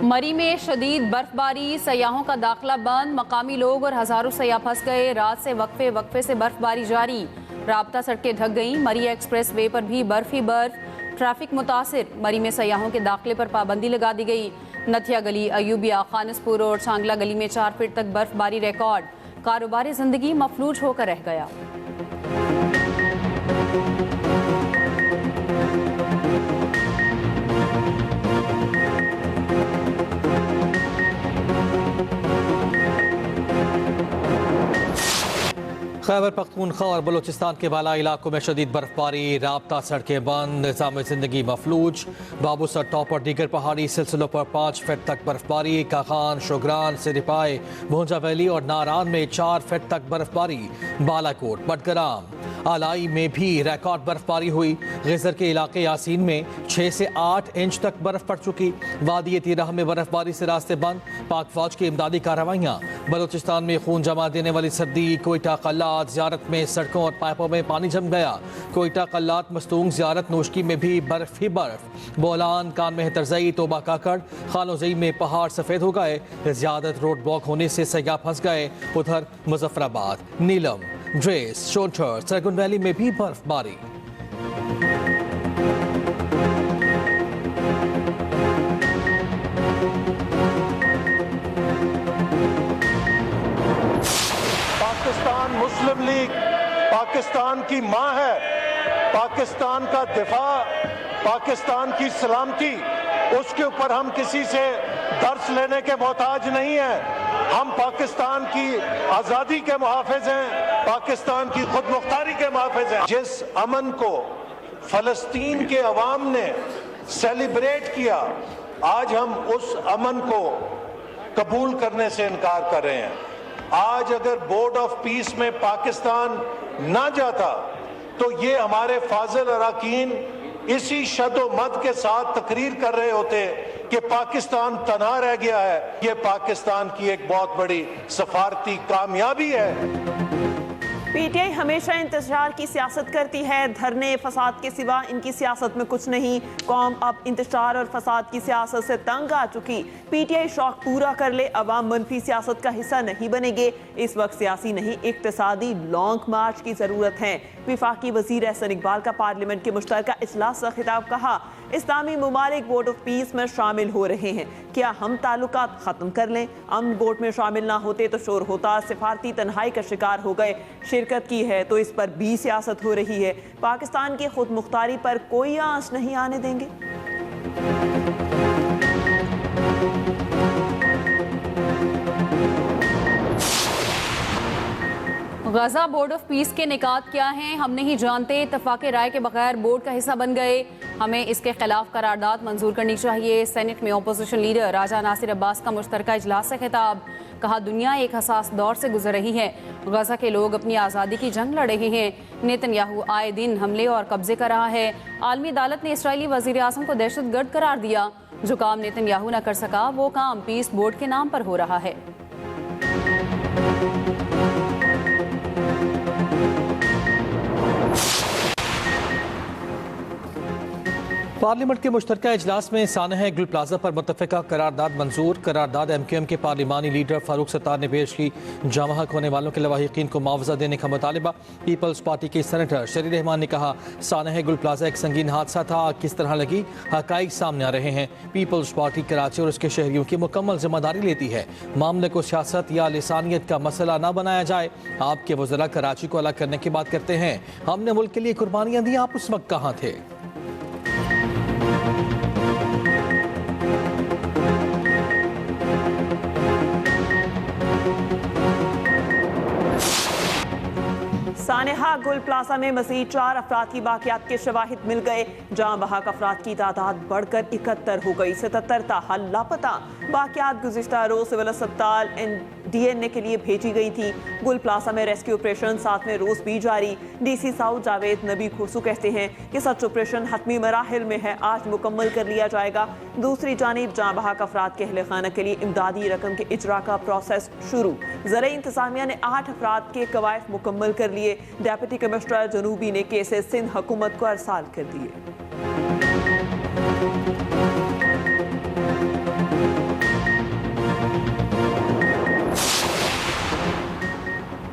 मरी में शदीद बर्फबारी, सयाहों का दाखिला बंद, मकामी लोग और हजारों सयाह फंस गए। रात से वक्फे से बर्फबारी जारी, राबता सड़कें ढक गईं। मरी एक्सप्रेस वे पर भी बर्फ ही बर्फ, ट्रैफिक मुतासिर। मरी में सयाहों के दाखिले पर पाबंदी लगा दी गई। नथिया गली, अयूबिया, खानसपुर और सांगला गली में 4 फीट तक बर्फबारी रिकॉर्ड। कारोबारी जिंदगी मफलूज होकर रह गया। खैबर पख्तूनख्वा और बलूचिस्तान के बालाई इलाकों में शदीद बर्फबारी, राबता सड़कें बंद, निज़ाम जिंदगी मफलूज। बाबूसर टॉप और दीगर पहाड़ी सिलसिलों पर 5 फीट तक बर्फबारी। काखान, शुगरान, सिरिपाई, भोंजा वैली और नारान में 4 फीट तक बर्फबारी। बालाकोट, बटग्राम, आलाई में भी रिकॉर्ड बर्फबारी हुई। गजर के इलाके यासीन में 6 से 8 इंच तक बर्फ पड़ चुकी। वादी तीराह में बर्फबारी से रास्ते बंद। पाक फौज की इमदादी कार्रवाइयाँ। बलूचिस्तान में खून जमा देने वाली सर्दी। कोयटा कल्लात ज़ियारत में सड़कों और पाइपों में पानी जम गया। कोयटा कल्लात मस्तूंग ज़ियारत नोशकी में भी बर्फ ही बर्फ। बोलान, कान में तरजई, तोबा काकड़, खानोजई में पहाड़ सफ़ेद हो गए। ज़्यादत रोड ब्लॉक होने से सयाह फंस गए। उधर मुजफ्फराबाद, नीलम, ड्रेस, शोंठर, सरगुन वैली में भी बर्फबारी। पाकिस्तान मुस्लिम लीग पाकिस्तान की मां है। पाकिस्तान का दिफा, पाकिस्तान की सलामती, उसके ऊपर हम किसी से दर्स लेने के मोहताज नहीं हैं। हम पाकिस्तान की आज़ादी के मुहाफिज हैं, पाकिस्तान की खुद मुख्तारी के मुहाफिज हैं। जिस अमन को फलस्तीन के अवाम ने सेलिब्रेट किया, आज हम उस अमन को कबूल करने से इनकार कर रहे हैं। आज अगर बोर्ड ऑफ पीस में पाकिस्तान ना जाता तो ये हमारे फाजिल अरकान इसी शदो मद के साथ तकरीर कर रहे होते कि पाकिस्तान तन्हा रह गया है। ये पाकिस्तान की एक बहुत बड़ी सफारती कामयाबी है। पीटीआई हमेशा इंतजार की सियासत करती है, धरने फसाद के सिवा इनकी सियासत में कुछ नहीं। कौम अब इंतजार और फसाद की सियासत से तंग आ चुकी। पीटीआई शौक पूरा कर ले, अवाम मनफी सियासत का हिस्सा नहीं बनेंगे। इस वक्त सियासी नहीं, इक्तिसादी लॉन्ग मार्च की जरूरत है। विफाकी वजीर एहसन इकबाल का पार्लियामेंट के मुश्तरका इजलास का खिताब। कहा, इस्लामी मुमालिक बोर्ड ऑफ पीस में शामिल हो रहे हैं, क्या हम ताल्लुकात खत्म कर लें? अमन बोर्ड में शामिल ना होते तो शोर होता। सिफारती तन्हाई का शिकार हो गए। शिरकत की है तो इस पर भी सियासत हो रही है। पाकिस्तान की खुद मुख्तारी पर कोई आंच नहीं आने देंगे। गजा बोर्ड ऑफ पीस के निकात क्या हैं हम नहीं जानते। इत्तफाक़ राय के बगैर बोर्ड का हिस्सा बन गए। हमें इसके खिलाफ करारदाद मंजूर करनी चाहिए। सेनेट में अपोजिशन लीडर राजा नासिर अब्बास का मुश्तरका इजलास से खिताब। कहा, दुनिया एक हसास दौर से गुजर रही है। गजा के लोग अपनी आज़ादी की जंग लड़ रहे हैं। नेतन्याहू आए दिन हमले और कब्जे कर रहा है। आलमी अदालत ने इसराइली वज़ीर आज़म को दहशतगर्द करार दिया। जो काम नेतन्याहू न कर सका वो काम पीस बोर्ड के नाम पर हो रहा है। पार्लियामेंट के मुश्तरका इजलास में सानह गुल प्लाजा पर मुत्तफ़िका करारदाद मंजूर। करारदाद MQM के पार्लिमानी लीडर फारूक सत्तार ने पेश की। जाम हक होने वालों के लवाहिकीन को मुआवजा देने का मुतालिबा। पीपल्स पार्टी के सेनेटर शरीर रहमान ने कहा, सानह गुल प्लाजा एक संगीन हादसा था, आग किस तरह लगी हकाइक सामने आ रहे हैं। पीपल्स पार्टी कराची और उसके शहरियों की मुकम्मल जिम्मेदारी लेती है। मामले को सियासत या लिसानियत का मसला न बनाया जाए। आपके वज़रा कराची को अलग करने की बात करते हैं। हमने मुल्क के लिए कुर्बानियाँ दी, आप उस वक्त कहाँ थे? सानेहा गुल प्लाजा में मजीद 4 अफराद की बाकियात के शवाहिद मिल गए। जहां बहाक अफराद की तादाद बढ़कर 71 हो गई। 77 ताहल लापता। बाकियात गुज़िश्ता रोज सिविल अस्पताल DNA के लिए भेजी गई थी। गुल प्लाजा में रेस्क्यू ऑपरेशन 7वें रोज भी जारी। DC साउथ जावेद नबी खुर्सू कहते हैं कि सच ऑपरेशन हतमी मराहिल में है, आज मुकम्मल कर लिया जाएगा। दूसरी जानिब जहां बहाक अफराद के अहले खाना के लिए इमदादी रकम के इजरा का प्रोसेस शुरू। ज़राई इंतजामिया ने 8 अफराद के कवायद मुकम्मल कर लिए। डेप्यूटी कमिश्नर जनूबी ने केसेस सिंध हुकूमत को अरसाल कर दिए।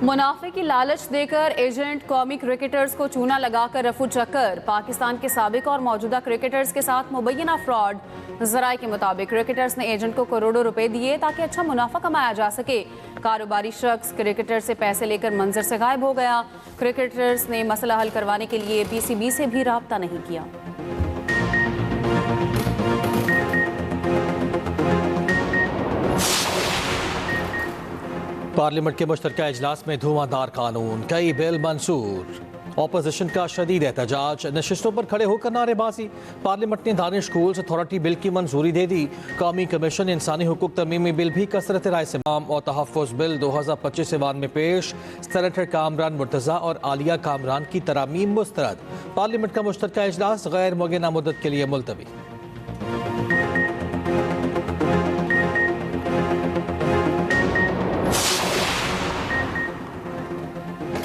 मुनाफे की लालच देकर एजेंट कौमी क्रिकेटर्स को चूना लगाकर रफू चक्कर। पाकिस्तान के साबिक और मौजूदा क्रिकेटर्स के साथ मुबैना फ्रॉड। जराये के मुताबिक क्रिकेटर्स ने एजेंट को करोड़ों रुपए दिए ताकि अच्छा मुनाफा कमाया जा सके। कारोबारी शख्स क्रिकेटर से पैसे लेकर मंजर से गायब हो गया। क्रिकेटर्स ने मसला हल करवाने के लिए पीसीबी से भी राब्ता नहीं किया। पार्लियामेंट के मुश्तरका इजलास में धुआंधार कानून, कई बिल मंजूर। अपोजिशन का शदीद एहतजाज, नशिस्तों पर खड़े होकर नारेबाजी। पार्लियामेंट ने दानिश स्कूल्स अथॉरिटी बिल की मंजूरी दे दी। कौमी कमीशन इंसानी हुकूक तरमीमी बिल भी कसरत राय से और तहफ़्फ़ुज़ बिल 2025 ईवान में पेश। सेनेटर कामरान मुर्तज़ा और आलिया कामरान की तरामीम मुस्तरद। पार्लियामेंट का मुश्तरका इजलास गैर मुअय्यना मुद्दत के लिए मुलतवी।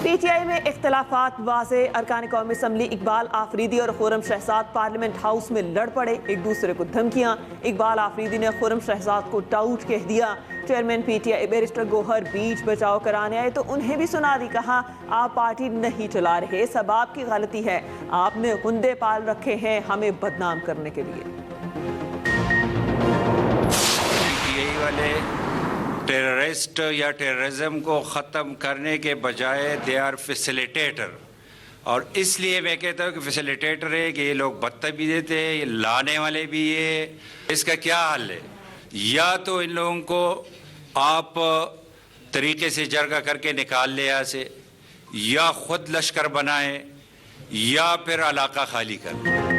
पीटीआई में इख्तलाफात वाज़े। अरकान कौमी असम्बली इकबाल आफरीदी और खुर्रम शहजाद पार्लियामेंट हाउस में लड़ पड़े, एक दूसरे को धमकियां। इकबाल आफरीदी ने खुर्रम शहजाद को टाउट कह दिया। चेयरमैन पीटीआई बैरिस्टर गोहर बीच बचाव कराने आए तो उन्हें भी सुना दी। कहा, आप पार्टी नहीं चला रहे, सब आपकी गलती है, आपने गुंडे पाल रखे हैं हमें बदनाम करने के लिए। पीटीआई वाले टेररिस्ट या टेररिज्म को ख़त्म करने के बजाय दे आर फैसिलिटेटर, और इसलिए मैं कहता हूँ कि फैसिलिटेटर है कि ये लोग बदतमीजी थे, ये लाने वाले भी ये। इसका क्या हल है? या तो इन लोगों को आप तरीके से जरगा करके निकाल ले यहाँ से, या खुद लश्कर बनाए, या फिर इलाका खाली कर।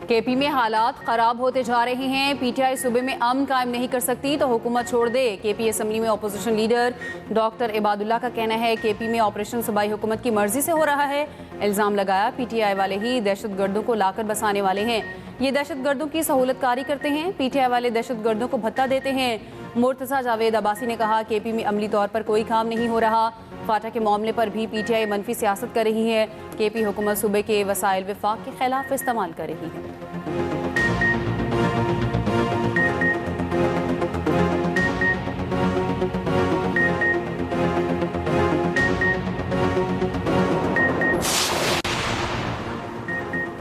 केपी में हालात खराब होते जा रहे हैं। पीटीआई सूबे में अमन कायम नहीं कर सकती तो हुकूमत छोड़ दे। केपी असम्बली में अपोजिशन लीडर डॉक्टर इबादुल्ला का कहना है केपी में ऑपरेशन सूबाई हुकूमत की मर्जी से हो रहा है। इल्ज़ाम लगाया पीटीआई वाले ही दहशतगर्दों को लाकर बसाने वाले हैं। ये दहशतगर्दों की सहूलतकारी करते हैं। पीटीआई वाले दहशतगर्दों को भत्ता देते हैं। मुर्तज़ा जावेद अब्बासी ने कहा केपी में अमली तौर पर कोई काम नहीं हो रहा। फाटा के मामले पर भी पीटीआई मनफी सियासत कर रही है। केपी हुकूमत सूबे के वसाइल विफाक के खिलाफ इस्तेमाल कर रही है।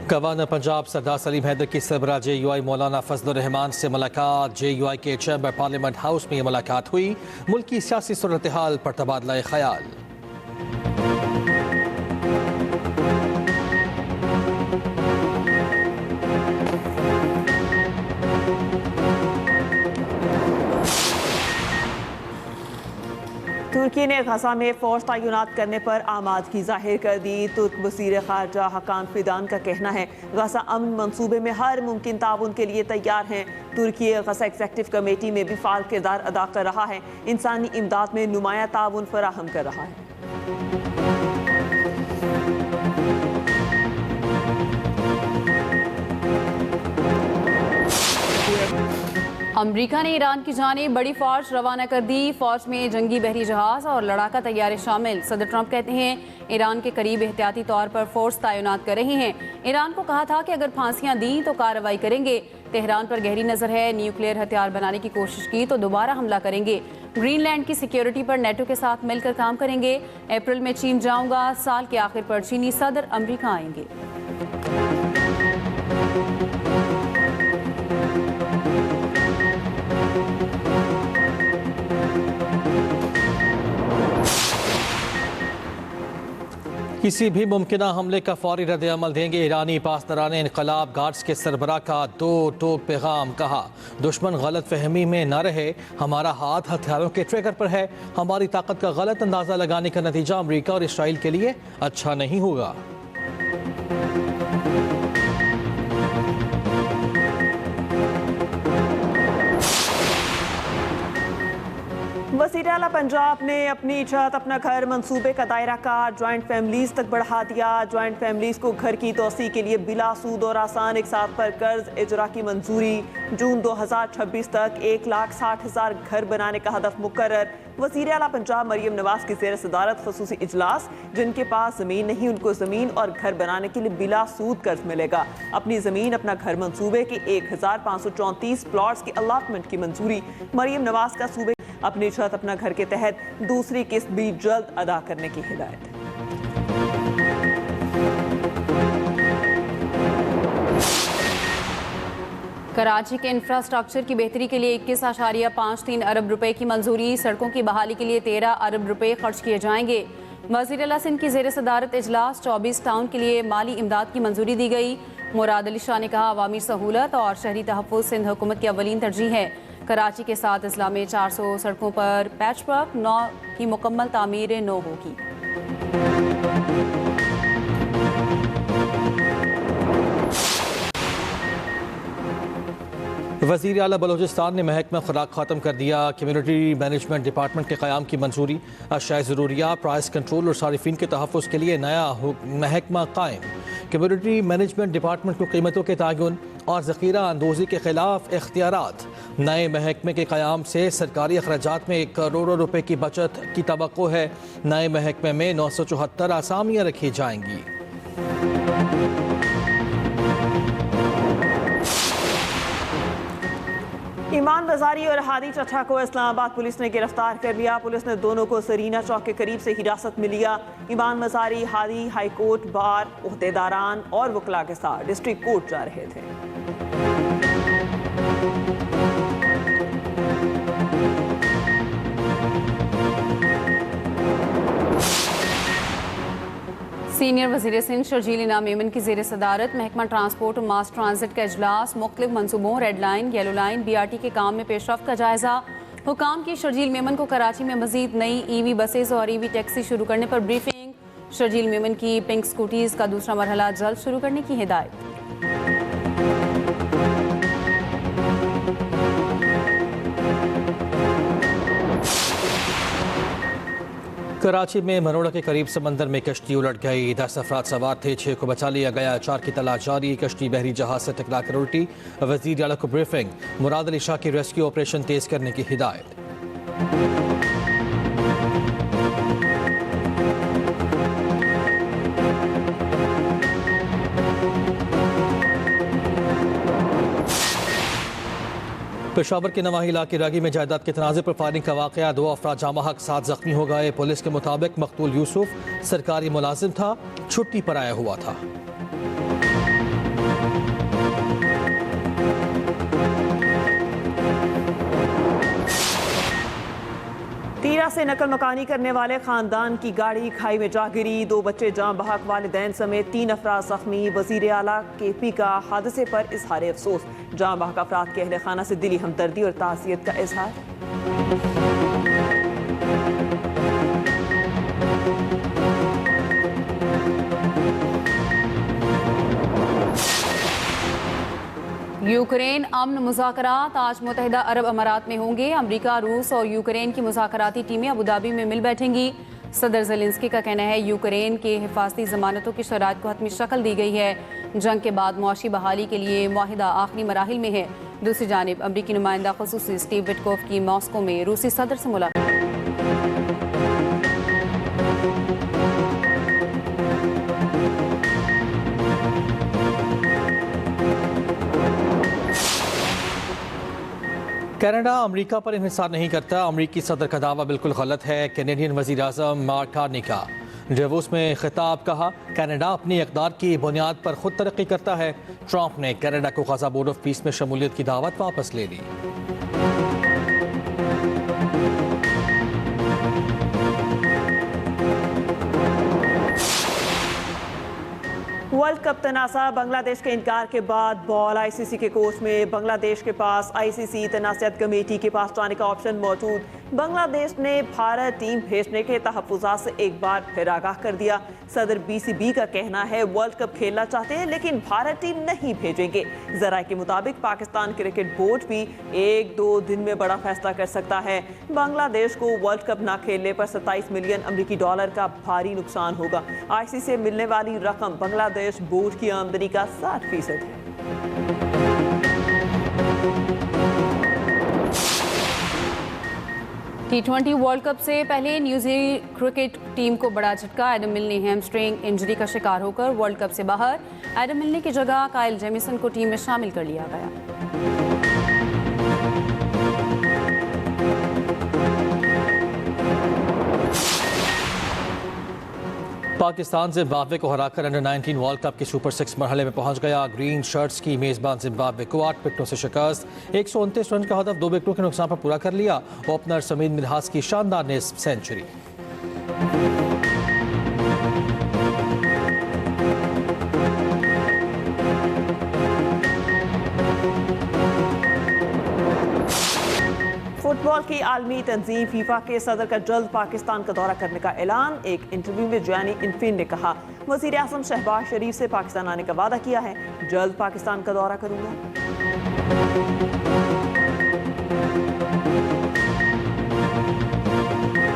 गवर्नर पंजाब सरदार सलीम हैदर की सरबराह JUI मौलाना फजलुर रहमान से मुलाकात। JUI के चैम्बर पार्लियामेंट हाउस में ये मुलाकात हुई। मुल्की सियासी सूरत हाल पर तबादला ख्याल। तुर्की ने गजा में फौज तैनात करने पर आमादगी जाहिर कर दी। तुर्क वज़ीर ख़ारजा हकान फिदान का कहना है गजा अमन मंसूबे में हर मुमकिन ताउन के लिए तैयार हैं। तुर्की गजा एग्जीक्यूटिव कमेटी में भी फ़ाल किरदार अदा कर रहा है। इंसानी इमदाद में नुमाया ताउन फराहम कर रहा है। अमरीका ने ईरान की जानिब बड़ी फौज रवाना कर दी। फौज में जंगी बहरी जहाज और लड़ाका तैयारे शामिल। सदर ट्रंप कहते हैं ईरान के करीब एहतियाती तौर पर फोर्स तैनात कर रहे हैं। ईरान को कहा था कि अगर फांसियां दी तो कार्रवाई करेंगे। तेहरान पर गहरी नजर है, न्यूक्लियर हथियार बनाने की कोशिश की तो दोबारा हमला करेंगे। ग्रीनलैंड की सिक्योरिटी पर नेटो के साथ मिलकर काम करेंगे। अप्रैल में चीन जाऊंगा, साल के आखिर पर चीनी सदर अमरीका आएंगे। किसी भी मुमकिना हमले का फौरी रद्द-ए-अमल देंगे। ईरानी पासदारान इनकलाब गार्ड्स के सरबराह का दो टोक पैगाम। कहा, दुश्मन गलत फहमी में न रहे, हमारा हाथ हथियारों के ट्रिगर पर है। हमारी ताकत का गलत अंदाजा लगाने का नतीजा अमेरिका और इसराइल के लिए अच्छा नहीं होगा। वज़ीर आला पंजाब ने अपनी छत अपना घर मंसूबे का दायरा का ज्वाइंट फैमिलीज तक बढ़ा दिया। ज्वाइंट फैमिलीज को घर की तोसी के लिए बिला सूद और आसान एक साथ पर कर्ज इजरा की मंजूरी। जून 2026 तक 1,60,000 घर बनाने का हदफ मुकर्रर। वज़ीर आला पंजाब मरियम नवाज की ज़ेर सदारत खसूसी इजलास। जिनके पास ज़मीन नहीं उनको ज़मीन और घर बनाने के लिए बिला सूद कर्ज मिलेगा। अपनी ज़मीन अपना घर मंसूबे के 1,534 प्लॉट्स की अलाटमेंट की मंजूरी। मरियम नवाज का सूबे अपनी छत अपना घर के तहत दूसरी किस्त भी जल्द अदा करने की हिदायत। कराची के इंफ्रास्ट्रक्चर की बेहतरी के लिए 21.53 अरब रुपए की मंजूरी। सड़कों की बहाली के लिए 13 अरब रुपए खर्च किए जाएंगे। वज़ीर आला सिंध की ज़ेर सदारत इजलास 24 टाउन के लिए माली इमदाद की मंजूरी दी गई। मुराद अली शाह ने कहा, अवामी सहूलत और शहरी तहफ़्फ़ुज़ सिंध हुकूमत की अवलीन तरजीह है। कराची के 7 अजला में 400 सड़कों पर पैच वर्क 9 की मुकम्मल तामीर 9 होगी। वज़ीर आला बलोचिस्तान ने महकमा खुराक ख़त्म कर दिया। कम्यूनिटी मैनेजमेंट डिपार्टमेंट के क़याम की मंजूरी। अशाए ज़रूरिया, प्राइस कंट्रोल और सारिफिन के तहफ़्फ़ुज़ के लिए नया महकमा कायम। कम्यूनिटी मैनेजमेंट डिपार्टमेंट को कीमतों के तयन और ज़ख़ीरा अंदोज़ी के ख़िलाफ़ इख्तियारात। नए महकमे के क़याम से सरकारी अखराजात में करोड़ों रुपए की बचत की तवक्को है। नए महकमे में 974 आसामियाँ रखी जाएंगी। ईमान बाजारी और हादी चट्ठा को इस्लामाबाद पुलिस ने गिरफ्तार कर लिया। पुलिस ने दोनों को सरीना चौक के करीब से हिरासत में लिया। ईमान बाजारी हादी हाई कोर्ट बार ओहदेदारान और वकला के साथ डिस्ट्रिक्ट कोर्ट जा रहे थे। सीनियर वज़ीर सिंध शर्जील इनाम मेमन की ज़ेर सदारत महकमा ट्रांसपोर्ट और मास ट्रांजिट का इजलास। मुख्तलिफ मनसूबों red line, yellow line, BRT के काम में पेशरफ्त का जायजा। हुकाम की शर्जील मेमन को कराची में मजीद नई EV बसेस और EV टैक्सी शुरू करने पर ब्रीफिंग। शर्जील मेमन की पिंक स्कूटीज़ का दूसरा मरहला जल्द शुरू करने की हिदायत। कराची में मरोड़ा के करीब समंदर में कश्ती उलट गई। 10 अफराद सवार थे, 6 को बचा लिया गया। 4 की तलाश जारी। कश्ती बहरी जहाज से टकरा कर उल्टी। वज़ीर आला को ब्रीफिंग। मुराद अली शाह की रेस्क्यू ऑपरेशन तेज करने की हिदायत। पेशावर के नवाही इलाके रागी में जायदाद के तनाज़े पर फायरिंग का वाक़या। 2 अफराद जामा हक 7 जख्मी हो गए। पुलिस के मुताबिक मकतूल यूसुफ सरकारी मुलाजिम था, छुट्टी पर आया हुआ था। तीरा से नकल मकानी करने वाले खानदान की गाड़ी खाई में जा गिरी। 2 बच्चे जाँ बहक, वालिदैन समेत 3 अफराद जख्मी। वज़ीर आला KP का हादसे पर इजहार अफसोस। जाँ बहक अफराद के अहले खाना से दिली हमदर्दी और ताज़ियत का इजहार। यूक्रेन अमन मुज़ाकरात आज मुत्तहिदा अरब अमारात में होंगे। अमरीका, रूस और यूक्रेन की मुज़ाकराती टीमें अबू धाबी में मिल बैठेंगी। सदर ज़ेलेंस्की का कहना है यूक्रेन के हिफाजती ज़मानतों की शराइत को हतमी शक्ल दी गई है। जंग के बाद मुआशी बहाली के लिए मुआहिदा आखिरी मराहिल में है। दूसरी जानिब अमरीकी नुमाइंदा ख़ुसूसी स्टीव विटकोफ की मॉस्को में रूसी सदर से मुलाकात। कनाडा अमेरिका पर इंहिसार नहीं करता। अमरीकी सदर का दावा बिल्कुल गलत है। कैनेडियन वज़ीर आज़म मार्क कार्नी का डेवोस में खिताब। कहा, कनाडा अपनी इक़दार की बुनियाद पर खुद तरक्की करता है। ट्रंप ने कनाडा को गाज़ा बोर्ड ऑफ पीस में शमूलियत की दावत वापस ले ली। वर्ल्ड कप तनाज़ा। बांग्लादेश के इनकार के बाद बॉल ICC के कोच में। बांग्लादेश के पास ICC तनाज़ात कमेटी के पास जाने का ऑप्शन मौजूद। बांग्लादेश ने भारत टीम भेजने के तहफ़्फ़ुज़ात से एक बार फिर आगाह कर दिया। सदर BCB का कहना है वर्ल्ड कप खेलना चाहते हैं लेकिन भारत टीम नहीं भेजेंगे। ज़राए के मुताबिक पाकिस्तान क्रिकेट बोर्ड भी 1-2 दिन में बड़ा फैसला कर सकता है। बांग्लादेश को वर्ल्ड कप ना खेलने पर 27 मिलियन अमरीकी डॉलर का भारी नुकसान होगा। ICC से मिलने वाली रकम बांग्लादेश बोर्ड की आमदनी का 60% है। T20 वर्ल्ड कप से पहले न्यूजीलैंड क्रिकेट टीम को बड़ा झटका। एडम मिल ने हैमस्ट्रिंग इंजरी का शिकार होकर वर्ल्ड कप से बाहर। एडम मिल की जगह काइल जेमिसन को टीम में शामिल कर लिया गया। पाकिस्तान जिम्बाब्वे को हराकर अंडर 19 वर्ल्ड कप के सुपर 6 मरहले में पहुंच गया। ग्रीन शर्ट्स की मेजबान जिम्बाब्वे को 8 विकेटों से शिकस्त। 129 रन का हदफ 2 विकेटों के नुकसान पर पूरा कर लिया। ओपनर समीर मिन्हास की शानदार निस्फ सेंचुरी। फुटबॉल की आलमी तंजीम फीफा के सदर का जल्द पाकिस्तान का दौरा करने का ऐलान। एक इंटरव्यू में जानी इन्फिन ने कहा, वजीर आजम शहबाज शरीफ से पाकिस्तान आने का वादा किया है, जल्द पाकिस्तान का दौरा करूंगा।